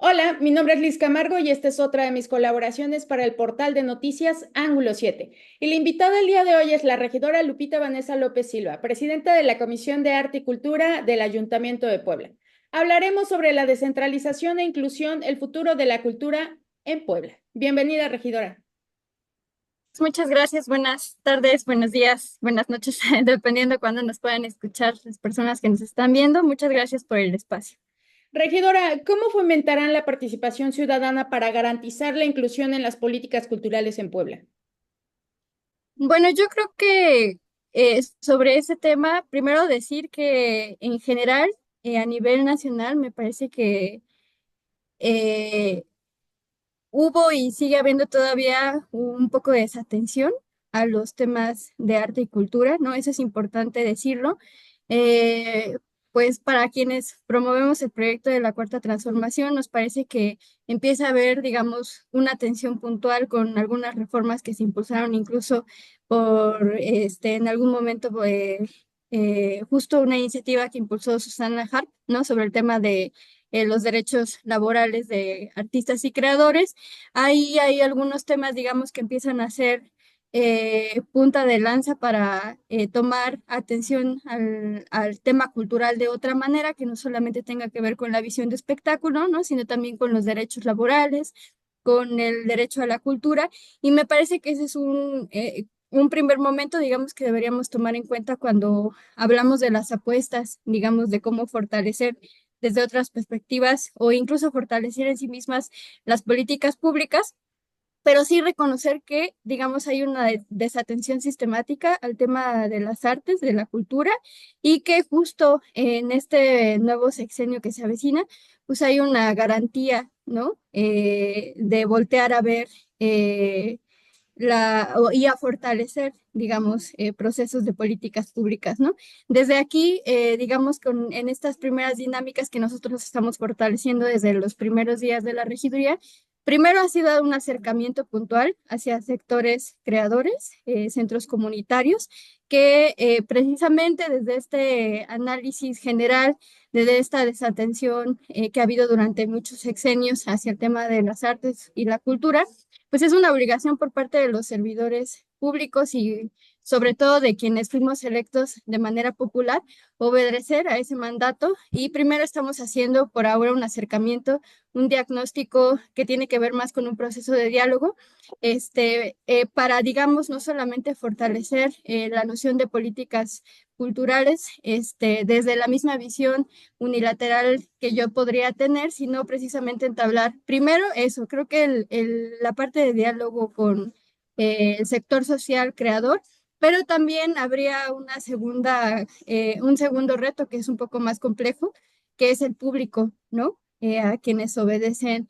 Hola, mi nombre es Liz Camargo y esta es otra de mis colaboraciones para el portal de noticias Ángulo 7. Y la invitada del día de hoy es la regidora Lupita Vanessa López Silva, presidenta de la Comisión de Arte y Cultura del Ayuntamiento de Puebla. Hablaremos sobre la descentralización e inclusión, el futuro de la cultura en Puebla. Bienvenida, regidora. Muchas gracias, buenas tardes, buenos días, buenas noches, dependiendo cuándo nos puedan escuchar las personas que nos están viendo. Muchas gracias por el espacio. Regidora, ¿cómo fomentarán la participación ciudadana para garantizar la inclusión en las políticas culturales en Puebla? Bueno, yo creo que sobre ese tema, primero decir que en general, a nivel nacional, me parece que eh, hubo y sigue habiendo todavía un poco de desatención a los temas de arte y cultura, ¿no? Eso es importante decirlo. Eh, pues para quienes promovemos el proyecto de la Cuarta Transformación, nos parece que empieza a haber, digamos, una atención puntual con algunas reformas que se impulsaron incluso por, en algún momento, justo una iniciativa que impulsó Susana Harp, ¿no? Sobre el tema de los derechos laborales de artistas y creadores. Ahí hay algunos temas, digamos, que empiezan a ser punta de lanza para tomar atención al tema cultural de otra manera, que no solamente tenga que ver con la visión de espectáculo, ¿no? Sino también con los derechos laborales, con el derecho a la cultura. Y me parece que ese es un primer momento, digamos, que deberíamos tomar en cuenta cuando hablamos de las apuestas, digamos, de cómo fortalecer desde otras perspectivas o incluso fortalecer en sí mismas las políticas públicas, pero sí reconocer que, digamos, hay una desatención sistemática al tema de las artes, de la cultura, y que justo en este nuevo sexenio que se avecina, pues hay una garantía, ¿no? De voltear a ver y a fortalecer, digamos, procesos de políticas públicas, ¿no? Desde aquí, digamos, en estas primeras dinámicas que nosotros estamos fortaleciendo desde los primeros días de la regiduría, primero ha sido un acercamiento puntual hacia sectores creadores, centros comunitarios, que precisamente desde este análisis general, desde esta desatención que ha habido durante muchos sexenios hacia el tema de las artes y la cultura, pues es una obligación por parte de los servidores públicos y sobre todo de quienes fuimos electos de manera popular, obedecer a ese mandato. Y primero estamos haciendo por ahora un acercamiento, un diagnóstico que tiene que ver más con un proceso de diálogo, para, digamos, no solamente fortalecer la noción de políticas culturales, desde la misma visión unilateral que yo podría tener, sino precisamente entablar primero eso. Creo que la parte de diálogo con el sector social creador, pero también habría un segundo reto que es un poco más complejo, que es el público, ¿no? A quienes obedecen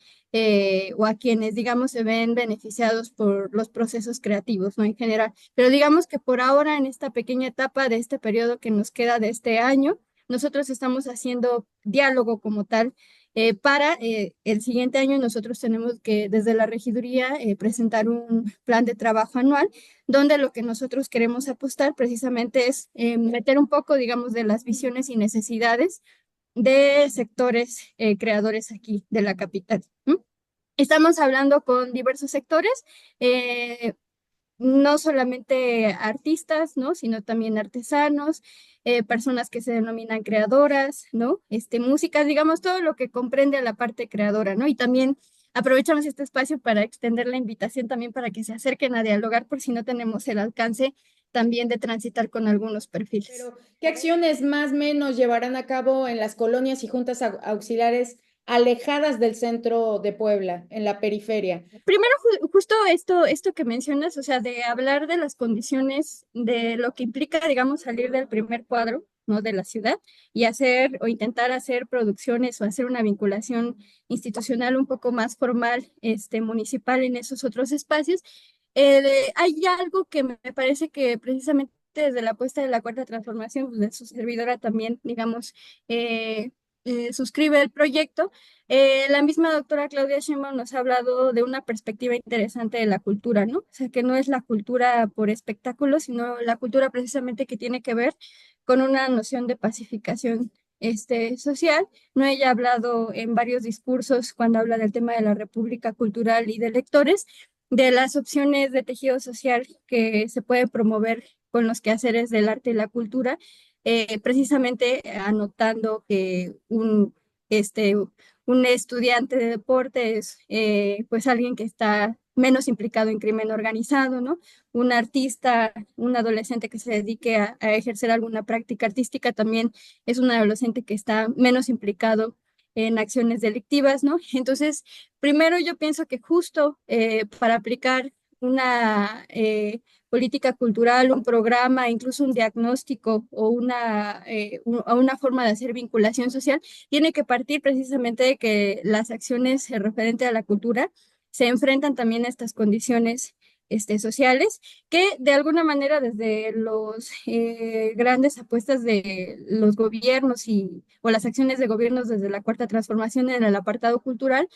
o a quienes, digamos, se ven beneficiados por los procesos creativos, ¿no? En general. Pero digamos que por ahora, en esta pequeña etapa de este periodo que nos queda de este año, nosotros estamos haciendo diálogo como tal. Para el siguiente año nosotros tenemos que desde la regiduría presentar un plan de trabajo anual donde lo que nosotros queremos apostar precisamente es meter un poco, digamos, de las visiones y necesidades de sectores creadores aquí de la capital. ¿M? Estamos hablando con diversos sectores, eh, no solamente artistas, ¿no? Sino también artesanos, personas que se denominan creadoras, ¿no? Músicas, digamos, todo lo que comprende a la parte creadora, ¿no? Y también aprovechamos este espacio para extender la invitación también para que se acerquen a dialogar por si no tenemos el alcance también de transitar con algunos perfiles. Pero, ¿qué acciones más o menos llevarán a cabo en las colonias y juntas auxiliares alejadas del centro de Puebla, en la periferia? Primero, justo esto que mencionas, o sea, de hablar de las condiciones, de lo que implica, digamos, salir del primer cuadro, ¿no? De la ciudad y hacer o intentar hacer producciones o hacer una vinculación institucional un poco más formal, municipal en esos otros espacios. Hay algo que me parece que precisamente desde la apuesta de la Cuarta Transformación, pues, de su servidora también, digamos, suscribe el proyecto. La misma doctora Claudia Sheinbaum nos ha hablado de una perspectiva interesante de la cultura, ¿no? O sea, que no es la cultura por espectáculo, sino la cultura precisamente que tiene que ver con una noción de pacificación social, ¿no? Ella ha hablado en varios discursos cuando habla del tema de la República Cultural y de lectores, de las opciones de tejido social que se puede promover con los quehaceres del arte y la cultura, precisamente anotando que un estudiante de deporte es pues alguien que está menos implicado en crimen organizado, ¿no? Un artista, un adolescente que se dedique a ejercer alguna práctica artística también es un adolescente que está menos implicado en acciones delictivas, ¿no? Entonces, primero yo pienso que justo para aplicar una política cultural, un programa, incluso un diagnóstico o una forma de hacer vinculación social, tiene que partir precisamente de que las acciones referentes a la cultura se enfrentan también a estas condiciones sociales que de alguna manera desde los grandes apuestas de los gobiernos o las acciones de gobiernos desde la Cuarta Transformación en el apartado cultural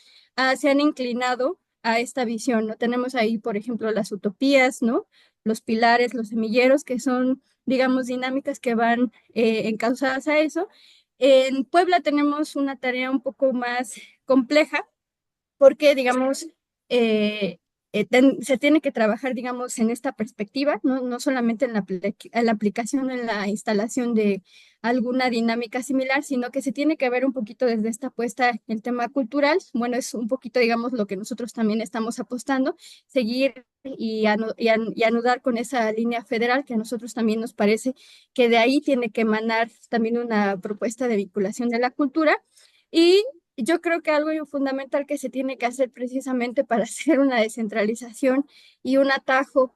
se han inclinado a esta visión, ¿no? Tenemos ahí, por ejemplo, las utopías, ¿no? Los pilares, los semilleros, que son, digamos, dinámicas que van encausadas a eso. En Puebla tenemos una tarea un poco más compleja porque, digamos, eh, se tiene que trabajar, digamos, en esta perspectiva, no solamente en la aplicación, en la instalación de alguna dinámica similar, sino que se tiene que ver un poquito desde esta apuesta el tema cultural. Bueno, es un poquito, digamos, lo que nosotros también estamos apostando, seguir y anudar con esa línea federal que a nosotros también nos parece que de ahí tiene que emanar también una propuesta de vinculación de la cultura. Y yo creo que algo fundamental que se tiene que hacer precisamente para hacer una descentralización y un atajo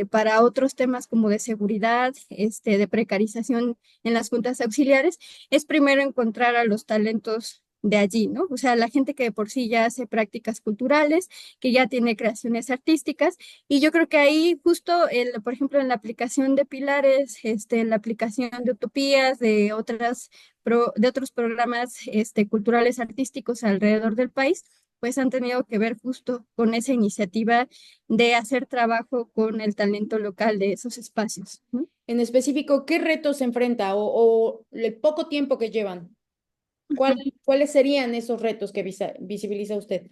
para otros temas como de seguridad, de precarización en las juntas auxiliares, es primero encontrar a los talentos de allí, ¿no? O sea, la gente que de por sí ya hace prácticas culturales, que ya tiene creaciones artísticas, y yo creo que ahí justo, por ejemplo, en la aplicación de pilares, en la aplicación de utopías, de otros programas culturales artísticos alrededor del país, pues han tenido que ver justo con esa iniciativa de hacer trabajo con el talento local de esos espacios, ¿no? En específico, ¿qué retos se enfrenta o el poco tiempo que llevan? ¿Cuáles serían esos retos que visibiliza usted?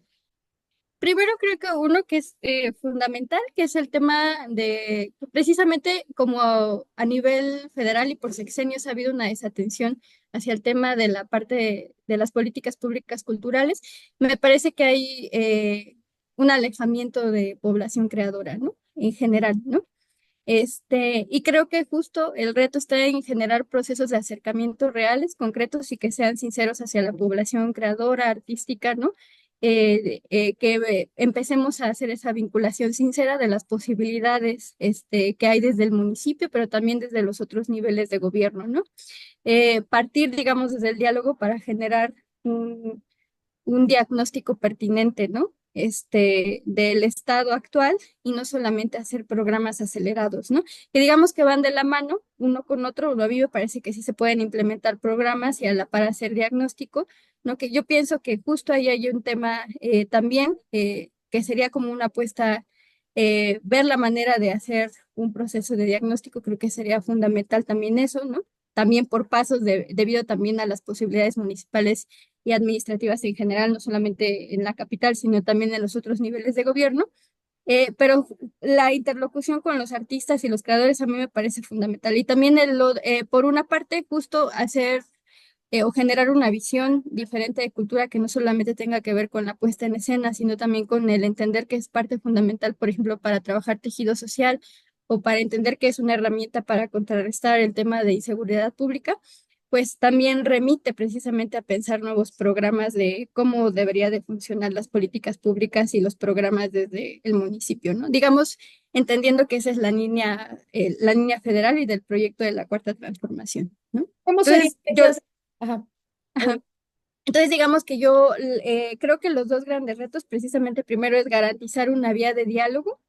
Primero creo que uno que es fundamental, que es el tema de, precisamente como a nivel federal y por sexenios ha habido una desatención hacia el tema de la parte de las políticas públicas culturales, me parece que hay un alejamiento de población creadora, ¿no? En general, ¿no? Y creo que justo el reto está en generar procesos de acercamiento reales, concretos y que sean sinceros hacia la población creadora, artística, ¿no? Empecemos a hacer esa vinculación sincera de las posibilidades que hay desde el municipio, pero también desde los otros niveles de gobierno, ¿no? Partir, digamos, desde el diálogo para generar un diagnóstico pertinente, ¿no? Del estado actual y no solamente hacer programas acelerados, ¿no? Que digamos que van de la mano uno con otro, a mí me parece que sí se pueden implementar programas y a la para hacer diagnóstico, ¿no? Que yo pienso que justo ahí hay un tema también que sería como una apuesta, ver la manera de hacer un proceso de diagnóstico, creo que sería fundamental también eso, ¿no? También por pasos debido también a las posibilidades municipales y administrativas en general, no solamente en la capital, sino también en los otros niveles de gobierno. Pero la interlocución con los artistas y los creadores a mí me parece fundamental. Y también, por una parte, justo hacer o generar una visión diferente de cultura que no solamente tenga que ver con la puesta en escena, sino también con el entender que es parte fundamental, por ejemplo, para trabajar tejido social o para entender que es una herramienta para contrarrestar el tema de inseguridad pública, pues también remite precisamente a pensar nuevos programas de cómo debería de funcionar las políticas públicas y los programas desde el municipio, ¿no? Digamos, entendiendo que esa es la línea federal y del proyecto de la Cuarta Transformación, ¿no? ¿Cómo serían Entonces, esas? Ajá. ajá. Entonces, digamos que yo creo que los dos grandes retos, precisamente primero es garantizar una vía de diálogo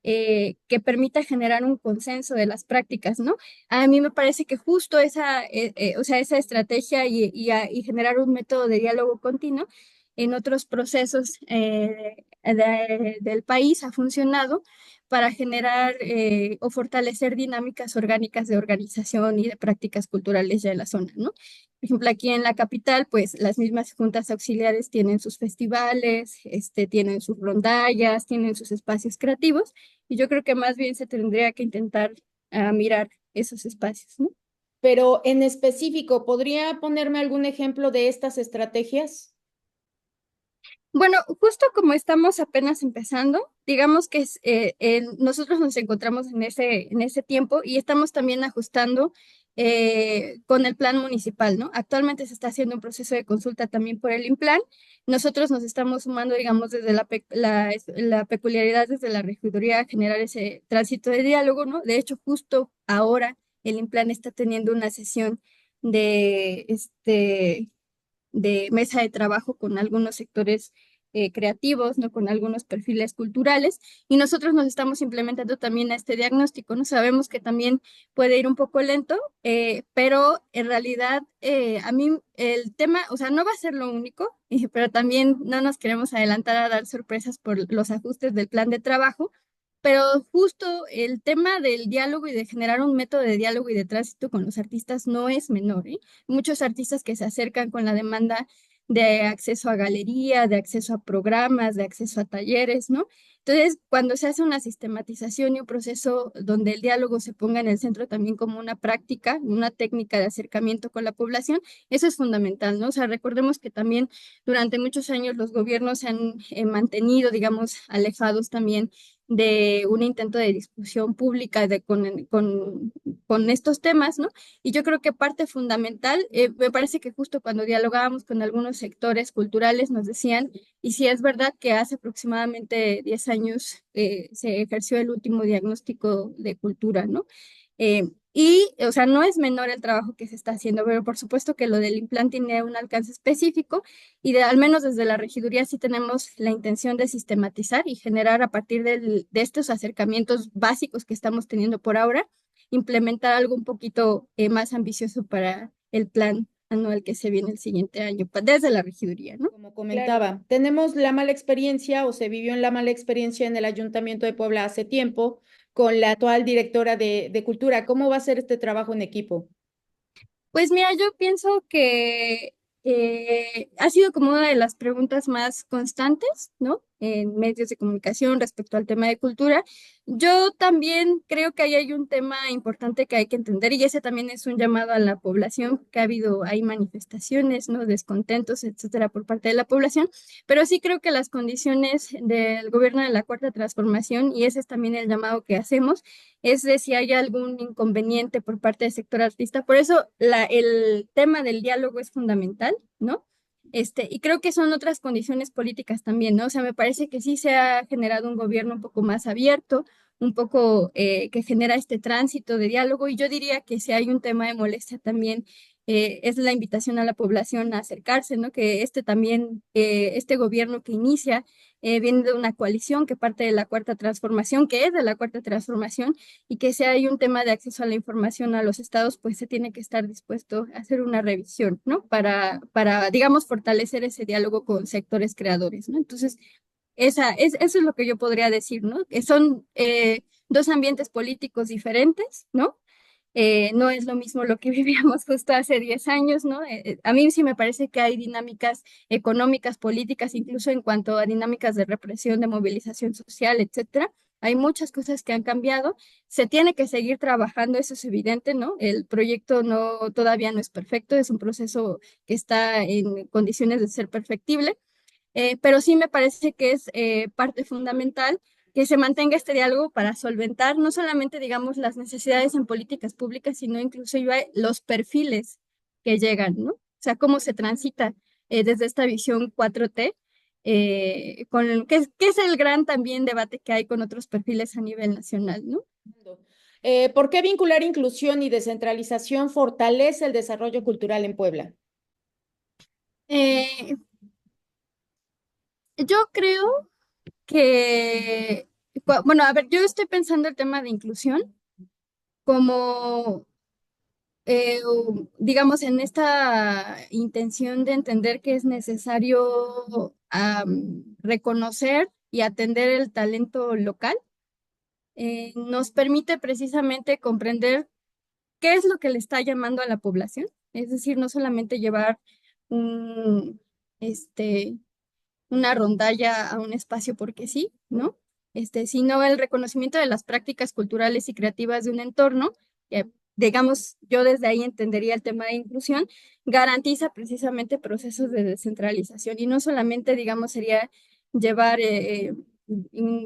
que permita generar un consenso de las prácticas, ¿no? A mí me parece que justo o sea, esa estrategia y generar un método de diálogo continuo en otros procesos del país ha funcionado para generar o fortalecer dinámicas orgánicas de organización y de prácticas culturales de la zona, ¿no? Por ejemplo, aquí en la capital, pues las mismas juntas auxiliares tienen sus festivales, tienen sus rondallas, tienen sus espacios creativos, y yo creo que más bien se tendría que intentar mirar esos espacios, ¿no? Pero en específico, ¿podría ponerme algún ejemplo de estas estrategias? Bueno, justo como estamos apenas empezando, digamos que nosotros nos encontramos en ese tiempo y estamos también ajustando con el plan municipal, ¿no? Actualmente se está haciendo un proceso de consulta también por el INPLAN. Nosotros nos estamos sumando, digamos, desde la peculiaridad desde la regiduría a generar ese tránsito de diálogo, ¿no? De hecho, justo ahora el INPLAN está teniendo una sesión de de mesa de trabajo con algunos sectores creativos, ¿no? Con algunos perfiles culturales, y nosotros nos estamos implementando también a este diagnóstico, ¿no? Sabemos que también puede ir un poco lento, pero en realidad a mí el tema, o sea, no va a ser lo único, pero también no nos queremos adelantar a dar sorpresas por los ajustes del plan de trabajo. Pero justo el tema del diálogo y de generar un método de diálogo y de tránsito con los artistas no es menor, ¿eh? Muchos artistas que se acercan con la demanda de acceso a galería, de acceso a programas, de acceso a talleres, ¿no? Entonces, cuando se hace una sistematización y un proceso donde el diálogo se ponga en el centro también como una práctica, una técnica de acercamiento con la población, eso es fundamental, ¿no? O sea, recordemos que también durante muchos años los gobiernos se han mantenido, digamos, alejados también de un intento de discusión pública con estos temas, ¿no? Y yo creo que parte fundamental, me parece que justo cuando dialogábamos con algunos sectores culturales nos decían, y si es verdad que hace aproximadamente 10 años se ejerció el último diagnóstico de cultura, ¿no? O sea, no es menor el trabajo que se está haciendo, pero por supuesto que lo del implante tiene un alcance específico y al menos desde la regiduría sí tenemos la intención de sistematizar y generar a partir de estos acercamientos básicos que estamos teniendo por ahora, implementar algo un poquito más ambicioso para el plan anual que se viene el siguiente año, desde la regiduría, ¿no? Como comentaba, tenemos la mala experiencia o se vivió en la mala experiencia en el Ayuntamiento de Puebla hace tiempo con la actual directora de Cultura. ¿Cómo va a ser este trabajo en equipo? Pues mira, yo pienso que ha sido como una de las preguntas más constantes, ¿no? En medios de comunicación respecto al tema de cultura. Yo también creo que ahí hay un tema importante que hay que entender y ese también es un llamado a la población, que ha habido, hay manifestaciones, ¿no? Descontentos, etcétera, por parte de la población, pero sí creo que las condiciones del gobierno de la Cuarta Transformación, y ese es también el llamado que hacemos, es de si hay algún inconveniente por parte del sector artista. Por eso el tema del diálogo es fundamental, ¿no? Y creo que son otras condiciones políticas también, ¿no? O sea, me parece que sí se ha generado un gobierno un poco más abierto, un poco que genera este tránsito de diálogo, y yo diría que si hay un tema de molestia también, es la invitación a la población a acercarse, ¿no? Que también, este gobierno que inicia, viene de una coalición que parte de la Cuarta Transformación, que es de la Cuarta Transformación, y que si hay un tema de acceso a la información a los estados, pues se tiene que estar dispuesto a hacer una revisión, ¿no? Digamos, fortalecer ese diálogo con sectores creadores, ¿no? Entonces, eso es lo que yo podría decir, ¿no? Que son dos ambientes políticos diferentes, ¿no? No es lo mismo lo que vivíamos justo hace 10 años, ¿no? A mí sí me parece que hay dinámicas económicas, políticas, incluso en cuanto a dinámicas de represión, de movilización social, etcétera. Hay muchas cosas que han cambiado. Se tiene que seguir trabajando, eso es evidente, ¿no? El proyecto todavía no es perfecto, es un proceso que está en condiciones de ser perfectible, pero sí me parece que es parte fundamental que se mantenga este diálogo para solventar no solamente, digamos, las necesidades en políticas públicas, sino inclusive los perfiles que llegan, ¿no? O sea, cómo se transita desde esta visión 4T, que es el gran también debate que hay con otros perfiles a nivel nacional, ¿no? ¿Por qué vincular inclusión y descentralización fortalece el desarrollo cultural en Puebla? Eh, yo creo que, bueno, a ver, yo estoy pensando el tema de inclusión como, digamos, en esta intención de entender que es necesario reconocer y atender el talento local, nos permite precisamente comprender qué es lo que le está llamando a la población. Es decir, no solamente llevar un, este, una rondalla a un espacio porque sí, ¿no? Sino el reconocimiento de las prácticas culturales y creativas de un entorno, que, digamos, yo desde ahí entendería el tema de inclusión, garantiza precisamente procesos de descentralización y no solamente, digamos, sería llevar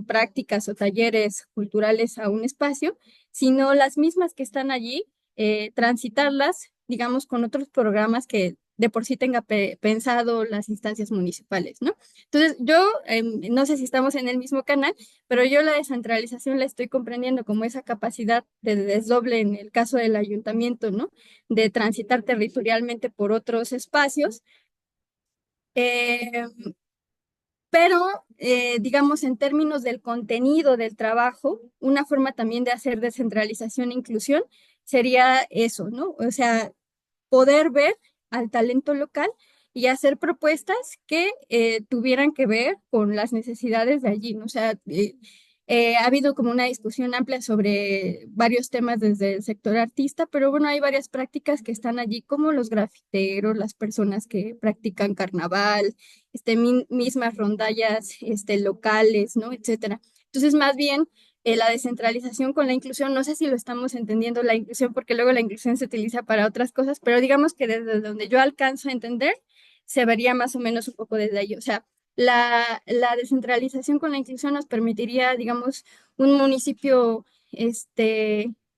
prácticas o talleres culturales a un espacio, sino las mismas que están allí, transitarlas, digamos, con otros programas que de por sí tenga pensado las instancias municipales, ¿no? Entonces, yo no sé si estamos en el mismo canal, pero yo la descentralización la estoy comprendiendo como esa capacidad de desdoble en el caso del ayuntamiento, ¿no? De transitar territorialmente por otros espacios. Eh, pero, digamos, en términos del contenido del trabajo, una forma también de hacer descentralización e inclusión sería eso, ¿no? O sea, poder ver al talento local y hacer propuestas que tuvieran que ver con las necesidades de allí, ¿no? O sea, ha habido como una discusión amplia sobre varios temas desde el sector artista, pero bueno, hay varias prácticas que están allí, como los grafiteros, las personas que practican carnaval, mismas rondallas, locales, ¿no? Etcétera. Entonces, más bien, la descentralización con la inclusión, no sé si lo estamos entendiendo la inclusión, porque luego la inclusión se utiliza para otras cosas, pero digamos que desde donde yo alcanzo a entender, se vería más o menos un poco desde ahí. O sea, la descentralización con la inclusión nos permitiría, digamos, un municipio,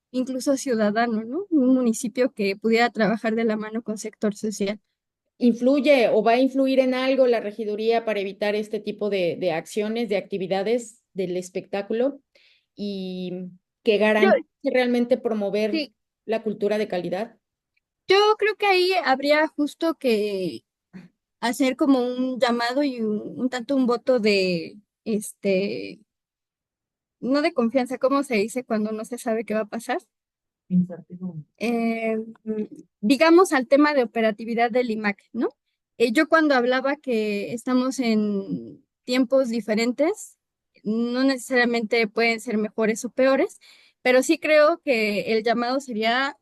incluso ciudadano, ¿no? Un municipio que pudiera trabajar de la mano con sector social. ¿Influye o va a influir en algo la regiduría para evitar este tipo de acciones, de actividades del espectáculo y que Yo, garantice realmente promover sí, la cultura de calidad? yo creo que ahí habría justo que hacer como un llamado y un tanto un voto de, no de confianza, ¿cómo se dice cuando no se sabe qué va a pasar? Eh, digamos al tema de operatividad del IMAC, ¿no? Yo cuando hablaba que estamos en tiempos diferentes, no necesariamente pueden ser mejores o peores, pero sí creo que el llamado sería,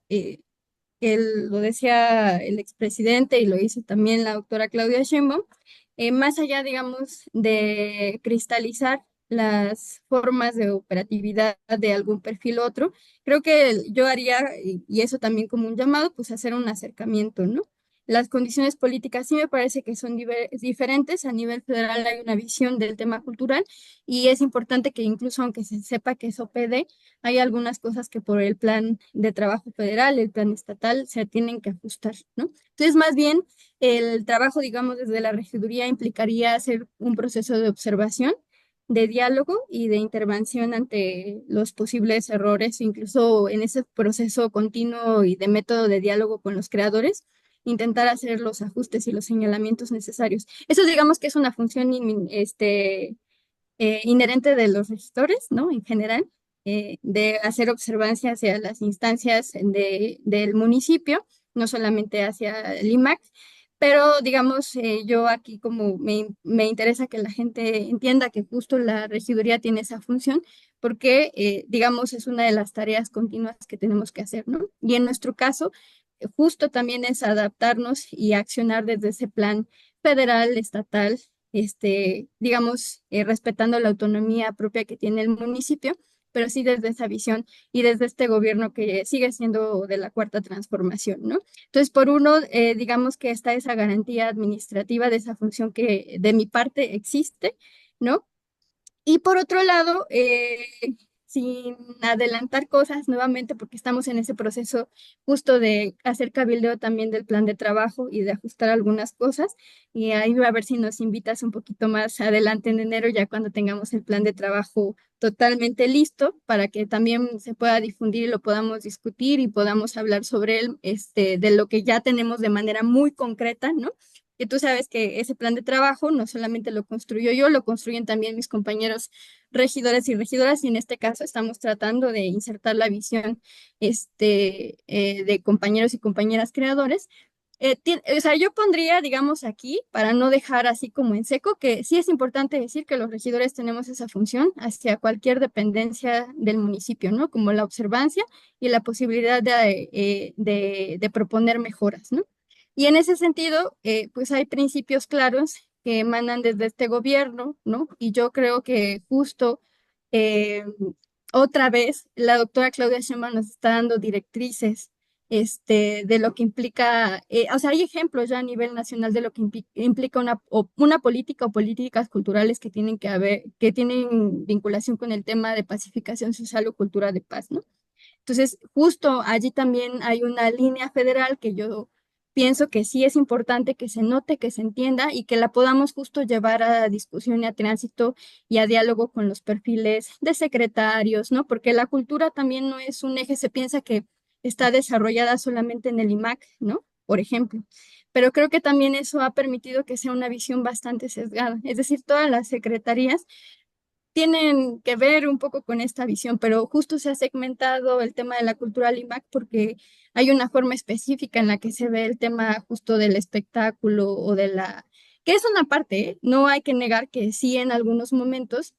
lo decía el expresidente y lo hizo también la doctora Claudia Sheinbaum, más allá, digamos, de cristalizar las formas de operatividad de algún perfil u otro, creo que yo haría, y eso también como un llamado, pues hacer un acercamiento, ¿no? Las condiciones políticas sí me parece que son diferentes. A nivel federal hay una visión del tema cultural y es importante que incluso aunque se sepa que es OPD, hay algunas cosas que por el plan de trabajo federal, el plan estatal, se tienen que ajustar, ¿no? Entonces, más bien, el trabajo, digamos, desde la regiduría implicaría hacer un proceso de observación, de diálogo y de intervención ante los posibles errores, incluso en ese proceso continuo y de método de diálogo con los creadores, intentar hacer los ajustes y los señalamientos necesarios. Eso digamos que es una función inherente de los registores, ¿no? En general, de hacer observancia hacia las instancias del municipio, no solamente hacia el IMAC, pero digamos, yo aquí como me interesa que la gente entienda que justo la regiduría tiene esa función, porque digamos es una de las tareas continuas que tenemos que hacer, ¿no? Y en nuestro caso, justo también es adaptarnos y accionar desde ese plan federal, estatal, digamos, respetando la autonomía propia que tiene el municipio, pero sí desde esa visión y desde este gobierno que sigue siendo de la cuarta transformación, ¿no? Entonces, por uno, digamos que está esa garantía administrativa de esa función que de mi parte existe, ¿no? Y por otro lado, sin adelantar cosas nuevamente, porque estamos en ese proceso justo de hacer cabildeo también del plan de trabajo y de ajustar algunas cosas. Y ahí a ver si nos invitas un poquito más adelante en enero, ya cuando tengamos el plan de trabajo totalmente listo, para que también se pueda difundir y lo podamos discutir y podamos hablar sobre él, de lo que ya tenemos de manera muy concreta, ¿no? Que tú sabes que ese plan de trabajo no solamente lo construyo yo, lo construyen también mis compañeros regidores y regidoras, y en este caso estamos tratando de insertar la visión de compañeros y compañeras creadores, O sea, yo pondría, digamos, aquí, para no dejar así como en seco, que sí es importante decir que los regidores tenemos esa función hacia cualquier dependencia del municipio, ¿no? Como la observancia y la posibilidad de proponer mejoras, ¿no? Y en ese sentido, pues hay principios claros que emanan desde este gobierno, ¿no? Y yo creo que justo eh, otra vez la doctora Claudia Sheinbaum nos está dando directrices de lo que implica, o sea, hay ejemplos ya a nivel nacional de lo que implica una política o políticas culturales que tienen que haber, que tienen vinculación con el tema de pacificación social o cultura de paz, ¿no? Entonces, justo allí también hay una línea federal que yo pienso que sí es importante que se note, que se entienda y que la podamos justo llevar a discusión y a tránsito y a diálogo con los perfiles de secretarios, ¿no? Porque la cultura también no es un eje, se piensa que está desarrollada solamente en el IMAC, ¿no? Por ejemplo. Pero creo que también eso ha permitido que sea una visión bastante sesgada. Es decir, todas las secretarías tienen que ver un poco con esta visión, pero justo se ha segmentado el tema de la cultura al IMAC porque hay una forma específica en la que se ve el tema justo del espectáculo o de la, que es una parte, ¿eh? No hay que negar que sí en algunos momentos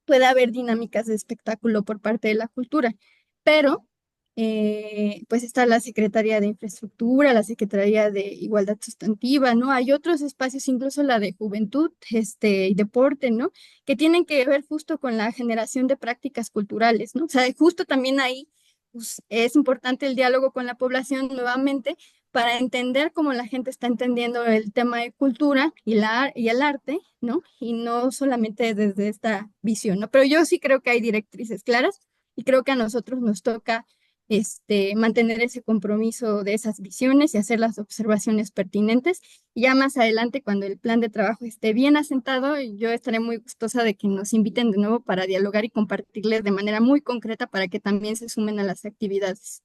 puede haber dinámicas de espectáculo por parte de la cultura, pero pues está la Secretaría de Infraestructura, la Secretaría de Igualdad Sustantiva, ¿no? Hay otros espacios, incluso la de Juventud, y Deporte, ¿no? Que tienen que ver justo con la generación de prácticas culturales, ¿no? O sea, justo también ahí pues, es importante el diálogo con la población nuevamente para entender cómo la gente está entendiendo el tema de cultura y el arte, ¿no? Y no solamente desde esta visión, ¿no? Pero yo sí creo que hay directrices claras y creo que a nosotros nos toca mantener ese compromiso de esas visiones y hacer las observaciones pertinentes. Y ya más adelante, cuando el plan de trabajo esté bien asentado, yo estaré muy gustosa de que nos inviten de nuevo para dialogar y compartirles de manera muy concreta para que también se sumen a las actividades.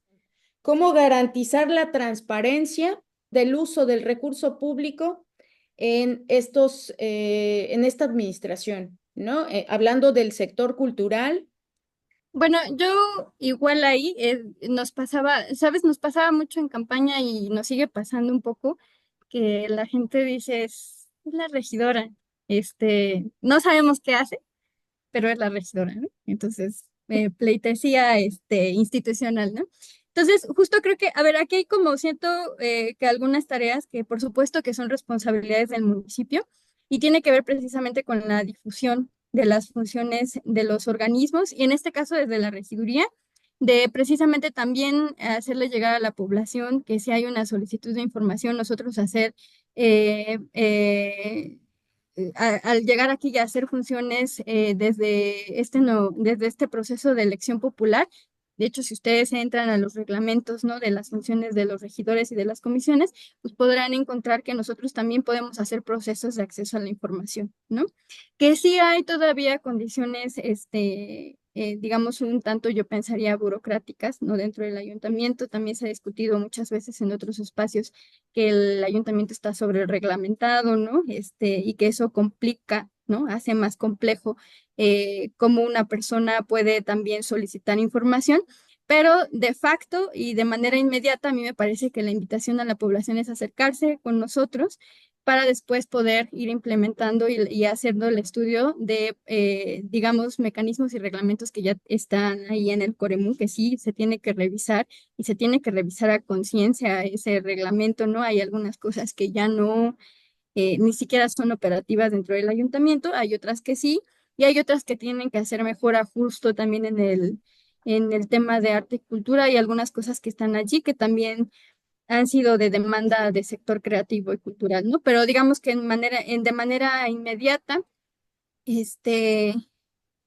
¿Cómo garantizar la transparencia del uso del recurso público en en esta administración, ¿no? Hablando del sector cultural. Bueno, yo igual ahí nos pasaba, ¿sabes? Nos pasaba mucho en campaña y nos sigue pasando un poco que la gente dice, es la regidora, no sabemos qué hace, pero es la regidora, ¿no? Entonces, pleitesía, institucional, ¿no? Entonces, justo creo que, a ver, aquí hay como siento que algunas tareas que por supuesto que son responsabilidades del municipio y tiene que ver precisamente con la difusión de las funciones de los organismos y en este caso desde la regiduría, de precisamente también hacerle llegar a la población que si hay una solicitud de información, nosotros hacer eh, eh, al llegar aquí y hacer funciones desde este proceso de elección popular. De hecho, si ustedes entran a los reglamentos, ¿no? de las funciones de los regidores y de las comisiones, pues podrán encontrar que nosotros también podemos hacer procesos de acceso a la información, ¿no? Que sí hay todavía condiciones, digamos, un tanto yo pensaría burocráticas, ¿no? Dentro del ayuntamiento también se ha discutido muchas veces en otros espacios que el ayuntamiento está sobre reglamentado, ¿no? Y que eso complica, ¿no? Hace más complejo cómo una persona puede también solicitar información. Pero de facto y de manera inmediata, a mí me parece que la invitación a la población es acercarse con nosotros para después poder ir implementando y haciendo el estudio de, digamos, mecanismos y reglamentos que ya están ahí en el Coremú, que sí se tiene que revisar y se tiene que revisar a conciencia ese reglamento, ¿no? Hay algunas cosas que ya no, ni siquiera son operativas dentro del ayuntamiento, hay otras que sí, y hay otras que tienen que hacer mejor ajusto también en el tema de arte y cultura, y algunas cosas que están allí que también han sido de demanda de sector creativo y cultural, ¿no? Pero digamos que de manera inmediata, este,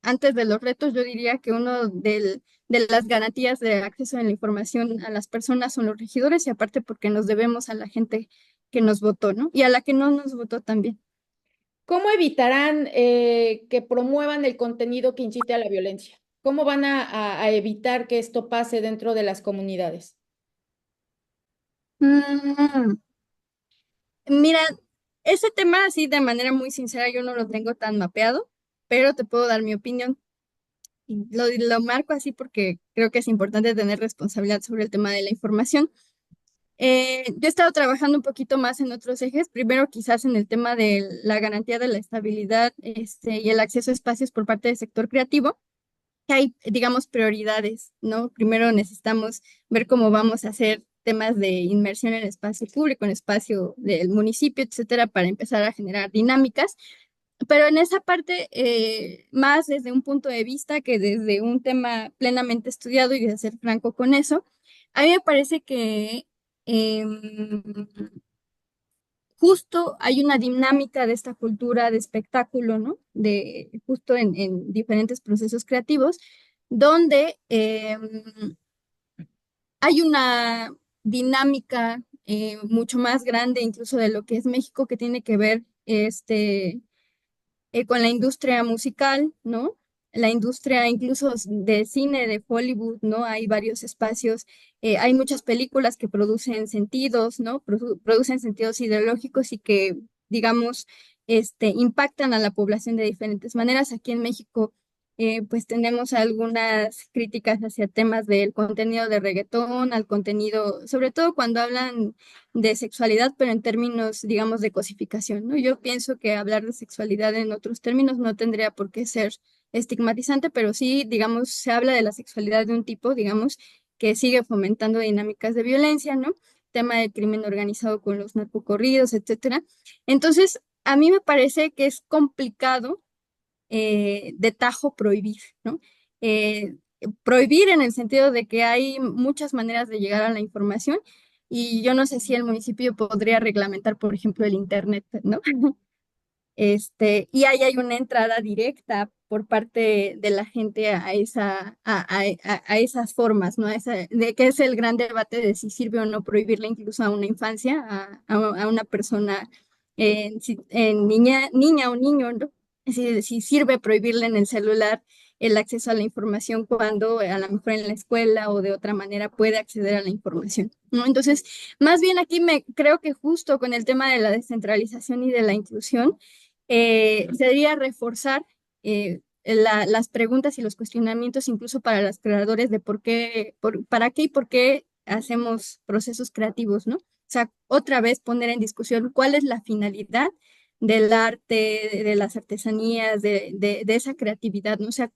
antes de los retos, yo diría que de las garantías de acceso a la información a las personas son los regidores y aparte porque nos debemos a la gente que nos votó, ¿no? Y a la que no nos votó también. ¿Cómo evitarán que promuevan el contenido que incite a la violencia? ¿Cómo van a evitar que esto pase dentro de las comunidades? Mm, mira, ese tema así de manera muy sincera yo no lo tengo tan mapeado, pero te puedo dar mi opinión. Y lo marco así porque creo que es importante tener responsabilidad sobre el tema de la información. Yo he estado trabajando un poquito más en otros ejes, primero quizás en el tema de la garantía de la estabilidad y el acceso a espacios por parte del sector creativo, que hay, digamos, prioridades, ¿no? Primero necesitamos ver cómo vamos a hacer temas de inmersión en espacio público, en espacio del municipio, etcétera, para empezar a generar dinámicas. Pero en esa parte, más desde un punto de vista que desde un tema plenamente estudiado y de ser franco con eso, a mí me parece que em, justo hay una dinámica de esta cultura de espectáculo, ¿no? De justo en diferentes procesos creativos, donde hay una dinámica mucho más grande incluso de lo que es México, que tiene que ver con la industria musical, ¿no? La industria incluso de cine, de Hollywood, ¿no? Hay varios espacios, hay muchas películas que producen sentidos, ¿no? Producen sentidos ideológicos y que, digamos, impactan a la población de diferentes maneras. Aquí en México, pues tenemos algunas críticas hacia temas del contenido de reggaetón, al contenido, sobre todo cuando hablan de sexualidad, pero en términos, digamos, de cosificación, ¿no? Yo pienso que hablar de sexualidad en otros términos no tendría por qué ser estigmatizante, pero sí, digamos, se habla de la sexualidad de un tipo, digamos, que sigue fomentando dinámicas de violencia, ¿no? Tema del crimen organizado con los narcocorridos, etcétera. Entonces, a mí me parece que es complicado de tajo prohibir, ¿no? Eh, Prohibir en el sentido de que hay muchas maneras de llegar a la información y yo no sé si el municipio podría reglamentar, por ejemplo, el Internet, ¿no? Y ahí hay una entrada directa por parte de la gente a a esas formas, ¿no? De que es el gran debate de si sirve o no prohibirle incluso a una infancia, a una persona, en niña o niño, ¿no? Si sirve prohibirle en el celular el acceso a la información cuando a lo mejor en la escuela o de otra manera puede acceder a la información, ¿no? Entonces, más bien aquí me creo que justo con el tema de la descentralización y de la inclusión, sería reforzar las preguntas y los cuestionamientos incluso para los creadores de por qué, para qué y por qué hacemos procesos creativos, ¿no? O sea, otra vez poner en discusión cuál es la finalidad del arte, de las artesanías, de esa creatividad, ¿no? O sea,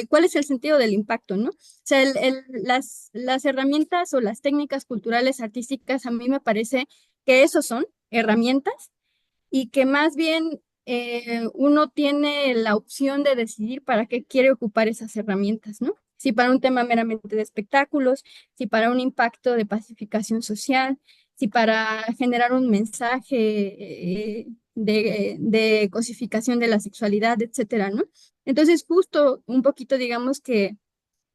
cuál es el sentido del impacto, ¿no? O sea, las herramientas o las técnicas culturales artísticas a mí me parece que esos son herramientas y que más bien uno tiene la opción de decidir para qué quiere ocupar esas herramientas, ¿no? Si para un tema meramente de espectáculos, si para un impacto de pacificación social, si para generar un mensaje de cosificación de la sexualidad, etcétera, ¿no? Entonces, justo un poquito, digamos que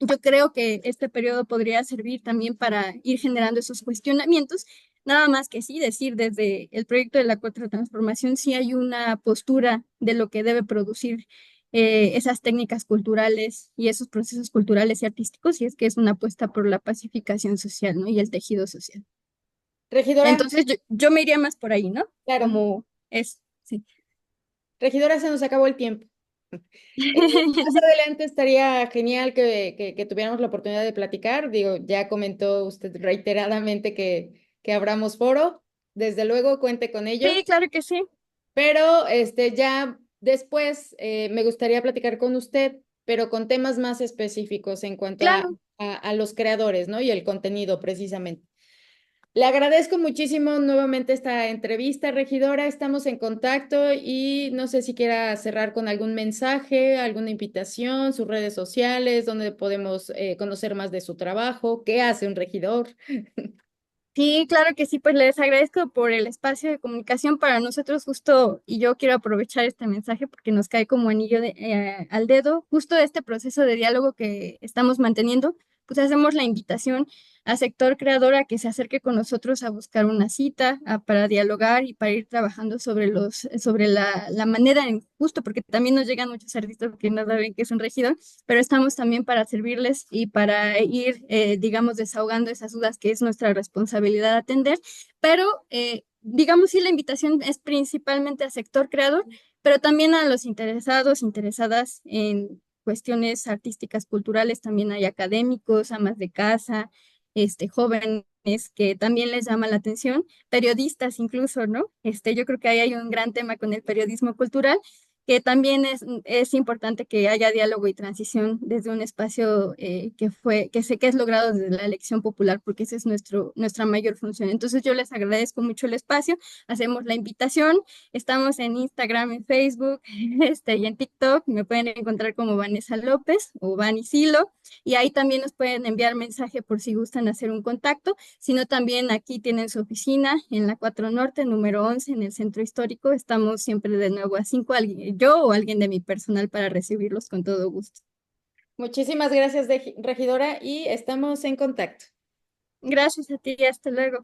yo creo que este periodo podría servir también para ir generando esos cuestionamientos, nada más que sí decir desde el proyecto de la Cuarta Transformación, sí hay una postura de lo que debe producir esas técnicas culturales y esos procesos culturales y artísticos, y es que es una apuesta por la pacificación social, ¿no? Y el tejido social. Regidora, Entonces yo me iría más por ahí, ¿no? claro, Como es, sí. regidora, se nos acabó el tiempo. Más adelante estaría genial que tuviéramos la oportunidad de platicar. Digo, ya comentó usted reiteradamente que abramos foro. Desde luego, cuente con ello. Sí, claro que sí. Pero ya después me gustaría platicar con usted, pero con temas más específicos en cuanto Claro. a los creadores, ¿no? Y el contenido, precisamente. Le agradezco muchísimo nuevamente esta entrevista, regidora. Estamos en contacto y no sé si quiera cerrar con algún mensaje, alguna invitación, sus redes sociales, donde podemos conocer más de su trabajo, qué hace un regidor. Sí, claro que sí, pues les agradezco por el espacio de comunicación para nosotros justo, y yo quiero aprovechar este mensaje porque nos cae como anillo al dedo, justo este proceso de diálogo que estamos manteniendo, pues hacemos la invitación al sector creador a que se acerque con nosotros a buscar una cita, para dialogar y para ir trabajando sobre sobre la manera en justo, porque también nos llegan muchos artistas que no saben que es un regidor, pero estamos también para servirles y para ir, digamos, desahogando esas dudas que es nuestra responsabilidad atender, pero digamos, sí, la invitación es principalmente al sector creador, pero también a los interesados, interesadas en cuestiones artísticas, culturales, también hay académicos, amas de casa, jóvenes que también les llama la atención, periodistas incluso, ¿no? Yo creo que ahí hay un gran tema con el periodismo cultural, que también es importante que haya diálogo y transición desde un espacio que sé que es logrado desde la elección popular, porque esa es nuestra mayor función. Entonces yo les agradezco mucho el espacio, hacemos la invitación, estamos en Instagram, en Facebook, y en TikTok, me pueden encontrar como Vanessa López o Vani Silo, y ahí también nos pueden enviar mensaje por si gustan hacer un contacto, sino también aquí tienen su oficina en la 4 Norte, número 11, en el centro histórico. Estamos siempre de nuevo a 5, yo o alguien de mi personal para recibirlos con todo gusto. Muchísimas gracias, regidora, y estamos en contacto. Gracias a ti, hasta luego.